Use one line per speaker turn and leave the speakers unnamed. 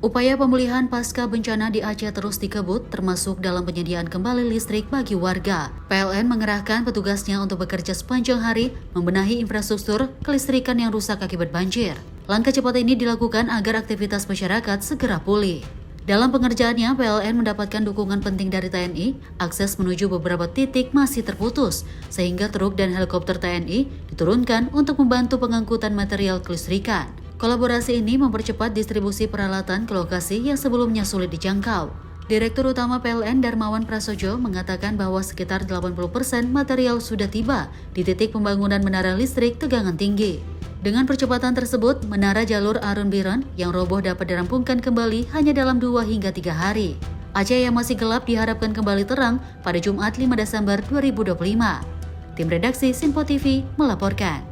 Upaya pemulihan pasca bencana di Aceh terus dikebut, termasuk dalam penyediaan kembali listrik bagi warga. PLN mengerahkan petugasnya untuk bekerja sepanjang hari, membenahi infrastruktur kelistrikan yang rusak akibat banjir. Langkah cepat ini dilakukan agar aktivitas masyarakat segera pulih. Dalam pengerjaannya, PLN mendapatkan dukungan penting dari TNI, akses menuju beberapa titik masih terputus, sehingga truk dan helikopter TNI diturunkan untuk membantu pengangkutan material kelistrikan. Kolaborasi ini mempercepat distribusi peralatan ke lokasi yang sebelumnya sulit dijangkau. Direktur Utama PLN Darmawan Prasojo mengatakan bahwa sekitar 80% material sudah tiba di titik pembangunan menara listrik tegangan tinggi. Dengan percepatan tersebut, menara jalur Arun Biren yang roboh dapat dirampungkan kembali hanya dalam 2 hingga 3 hari. Aceh yang masih gelap diharapkan kembali terang pada Jumat 5 Desember 2025. Tim redaksi Sinpo TV melaporkan.